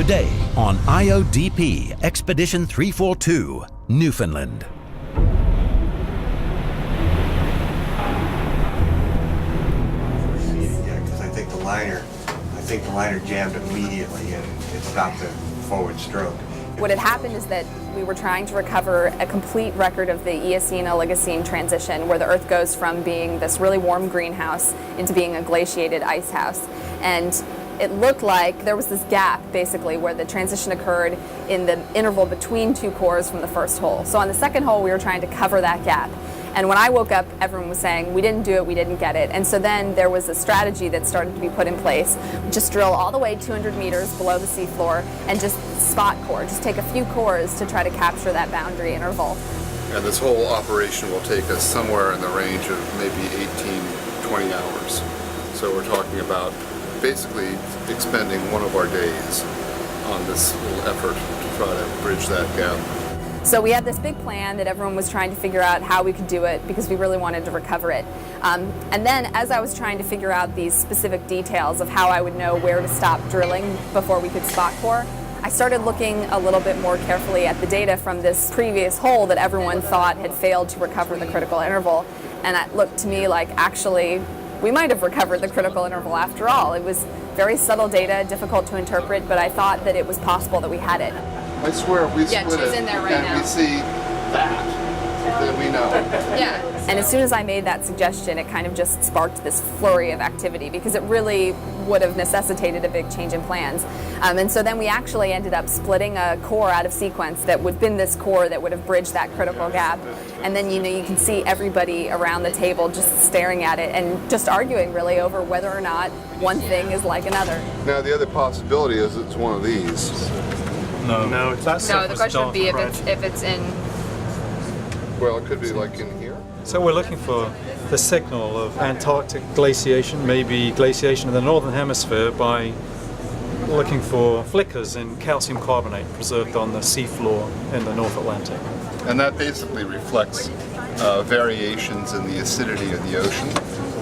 Today on IODP Expedition 342, Newfoundland. Yeah, because I think the liner jammed immediately and it stopped the forward stroke. What had happened is that we were trying to recover a complete record of the Eocene-Oligocene transition, where the Earth goes from being this really warm greenhouse into being a glaciated ice house. And it looked like there was this gap, basically, where the transition occurred in the interval between two cores from the first hole. So on the second hole, we were trying to cover that gap. And when I woke up, everyone was saying, we didn't do it, we didn't get it. And so then there was a strategy that started to be put in place. Just drill all the way 200 meters below the seafloor and just spot core. Just take a few cores to try to capture that boundary interval. And this whole operation will take us somewhere in the range of maybe 18, 20 hours. So we're talking about basically expending one of our days on this little effort to try to bridge that gap. So we had this big plan that everyone was trying to figure out how we could do it because we really wanted to recover it. And then as I was trying to figure out these specific details of how I would know where to stop drilling before we could spot core, I started looking a little bit more carefully at the data from this previous hole that everyone thought had failed to recover the critical interval. And it looked to me like actually we might have recovered the critical interval after all. It was very subtle data, difficult to interpret, but I thought that it was possible that we had it. I swear if we split it in there right and now. we see that, then we know. Yeah. And as soon as I made that suggestion, it kind of just sparked this flurry of activity because it really would have necessitated a big change in plans. And so then we actually ended up splitting a core out of sequence that would have been this core that would have bridged that critical gap. And then, you can see everybody around the table just staring at it and just arguing really over whether or not one thing is like another. Now the other possibility is it's one of these. No, that's No, the question would be if it's in. Well, it could be like in here. So we're looking for the signal of Antarctic glaciation, maybe glaciation in the northern hemisphere, by looking for flickers in calcium carbonate preserved on the seafloor in the North Atlantic. And that basically reflects variations in the acidity of the ocean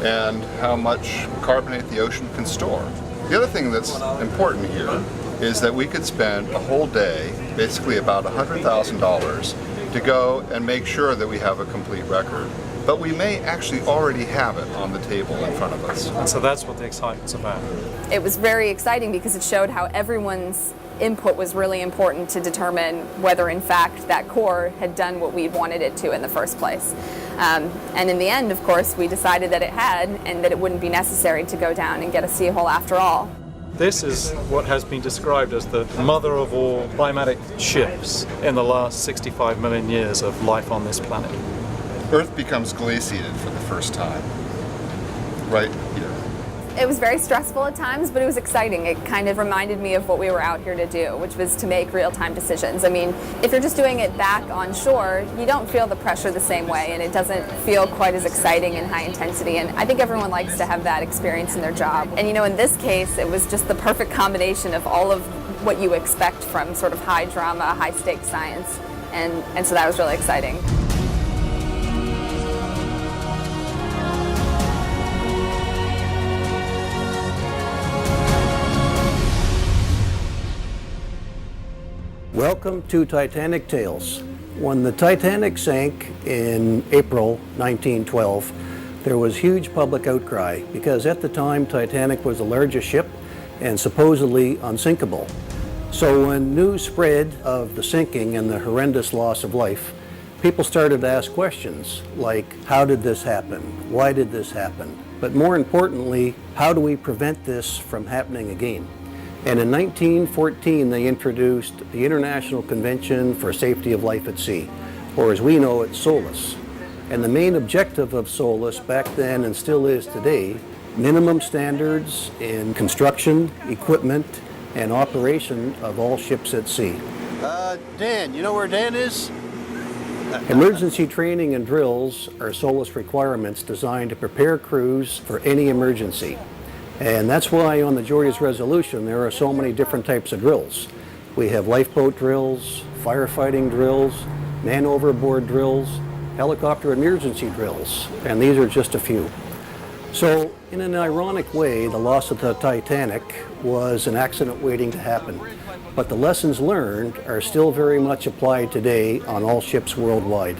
and how much carbonate the ocean can store. The other thing that's important here is that we could spend a whole day, basically about $100,000, to go and make sure that we have a complete record. But we may actually already have it on the table in front of us. And so that's what the excitement's about. It was very exciting because it showed how everyone's input was really important to determine whether in fact that core had done what we wanted it to in the first place. And in the end, of course, we decided that it had and that it wouldn't be necessary to go down and get a sea hole after all. This is what has been described as the mother of all climatic shifts in the last 65 million years of life on this planet. Earth becomes glaciated for the first time, right here. It was very stressful at times, but it was exciting. It kind of reminded me of what we were out here to do, which was to make real-time decisions. I mean, if you're just doing it back on shore, you don't feel the pressure the same way, and it doesn't feel quite as exciting and high intensity. And I think everyone likes to have that experience in their job. And in this case, it was just the perfect combination of all of what you expect from sort of high drama, high stakes science. And so that was really exciting. Welcome to Titanic Tales. When the Titanic sank in April 1912, there was huge public outcry because at the time Titanic was the largest ship and supposedly unsinkable. So when news spread of the sinking and the horrendous loss of life, people started to ask questions like, how did this happen? Why did this happen? But more importantly, how do we prevent this from happening again? And in 1914, they introduced the International Convention for Safety of Life at Sea, or as we know it, SOLAS. And the main objective of SOLAS back then and still is today, minimum standards in construction, equipment, and operation of all ships at sea. Dan, you know where Dan is? Emergency training and drills are SOLAS requirements designed to prepare crews for any emergency. And that's why on the Joyous Resolution there are so many different types of drills. We have lifeboat drills, firefighting drills, man overboard drills, helicopter emergency drills, and these are just a few. So in an ironic way, the loss of the Titanic was an accident waiting to happen. but the lessons learned are still very much applied today on all ships worldwide.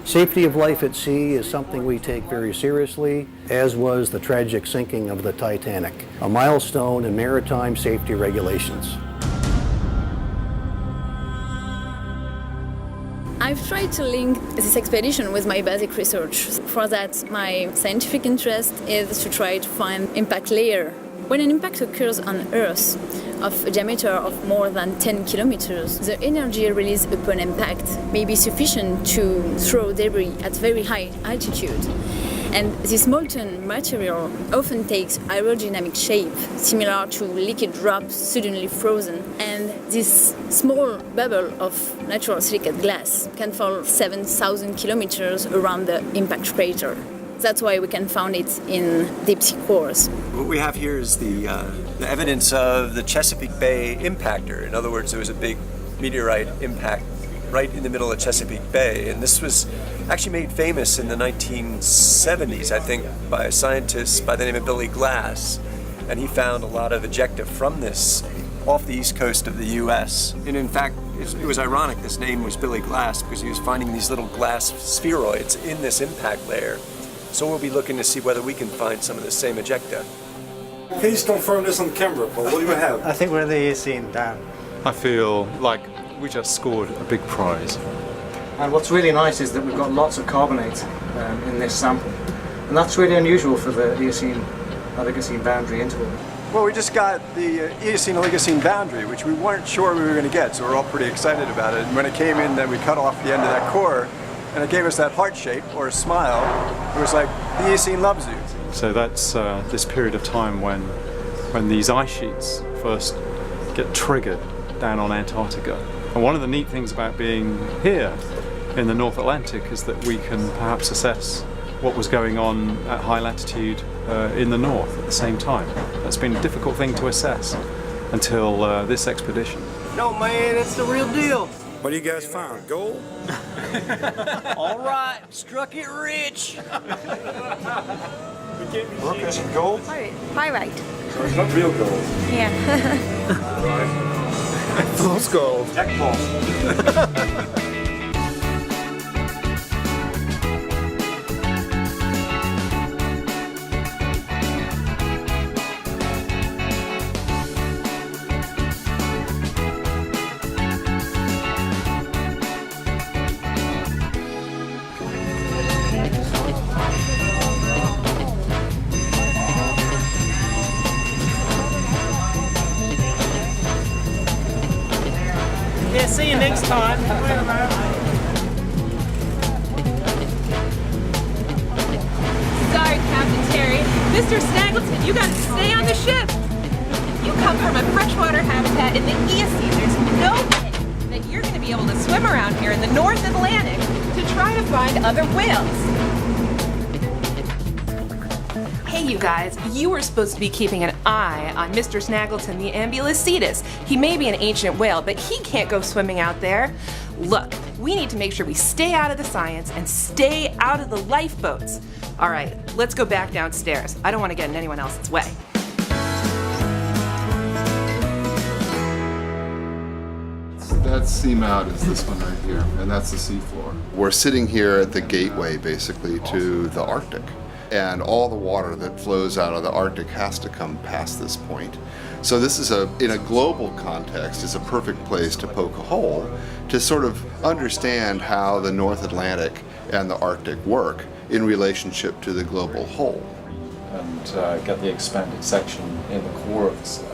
Safety of life at sea is something we take very seriously, as was the tragic sinking of the Titanic, a milestone in maritime safety regulations. I've tried to link this expedition with my basic research. For that, my scientific interest is to try to find impact layer. When an impact occurs on Earth of a diameter of more than 10 kilometers, the energy released upon impact may be sufficient to throw debris at very high altitude. And this molten material often takes aerodynamic shape, similar to liquid drops suddenly frozen. And this small bubble of natural silicate glass can fall 7,000 kilometers around the impact crater. That's why we can find it in deep sea cores. What we have here is the evidence of the Chesapeake Bay impactor. In other words, there was a big meteorite impact right in the middle of Chesapeake Bay, and this was actually made famous in the 1970s, I think, by a scientist by the name of Billy Glass, and he found a lot of ejecta from this off the east coast of the US. And in fact, it was ironic this name was Billy Glass because he was finding these little glass spheroids in this impact layer. So we'll be looking to see whether we can find some of the same ejecta. Please confirm this on camera, Paul. What do you have? I think we're in the Eocene, Dan. I feel like we just scored a big prize. And what's really nice is that we've got lots of carbonate in this sample. And that's really unusual for the Eocene-Oligocene boundary interval. Well, we just got the Eocene-Oligocene boundary, which we weren't sure we were going to get, so we're all pretty excited about it. And when it came in, then we cut off the end of that core, and it gave us that heart shape, or a smile. It was like, the Eocene loves you. So that's this period of time when these ice sheets first get triggered down on Antarctica. And one of the neat things about being here in the North Atlantic is that we can perhaps assess what was going on at high latitude in the north at the same time. That's been a difficult thing to assess until this expedition. No, man, it's the real deal. What do you guys find? Gold? All right, struck it rich. Look, that's some gold. Pyrite. So it's not real gold. Yeah. False gold. Jack Paul. Yeah, see you next time. Sorry, Captain Terry. Mr. Snaggleton, you gotta stay on the ship. You come from a freshwater habitat in the Eocene. There's no way that you're gonna be able to swim around here in the North Atlantic to try to find other whales. Hey, you guys, you were supposed to be keeping an eye on Mr. Snaggleton, the Ambulocetus. He may be an ancient whale, but he can't go swimming out there. Look, we need to make sure we stay out of the science and stay out of the lifeboats. All right, let's go back downstairs. I don't want to get in anyone else's way. That seamount is this one right here, and that's the seafloor. We're sitting here at the gateway, basically, to the Arctic. And all the water that flows out of the Arctic has to come past this point. So this is in a global context, is a perfect place to poke a hole to sort of understand how the North Atlantic and the Arctic work in relationship to the global whole. And get the expanded section in the core of the slab.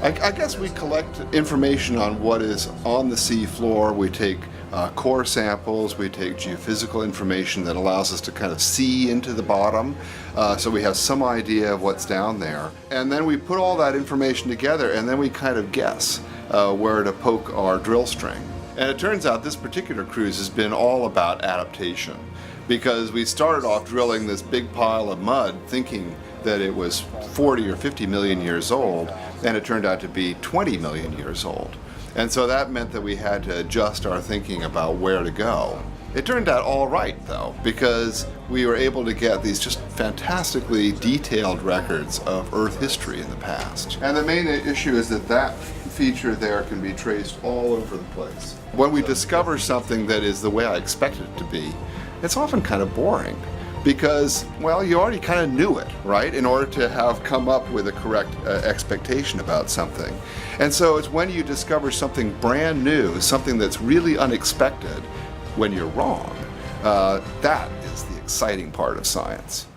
I guess we collect information on what is on the sea floor. We take core samples, we take geophysical information that allows us to kind of see into the bottom, so we have some idea of what's down there. And then we put all that information together and then we kind of guess where to poke our drill string. And it turns out this particular cruise has been all about adaptation, because we started off drilling this big pile of mud thinking that it was 40 or 50 million years old, and it turned out to be 20 million years old. And so that meant that we had to adjust our thinking about where to go. It turned out all right, though, because we were able to get these just fantastically detailed records of Earth history in the past. And the main issue is that feature there can be traced all over the place. When we discover something that is the way I expected it to be, it's often kind of boring because, well, you already kind of knew it, right, in order to have come up with a correct expectation about something. And so it's when you discover something brand new, something that's really unexpected, when you're wrong, that is the exciting part of science.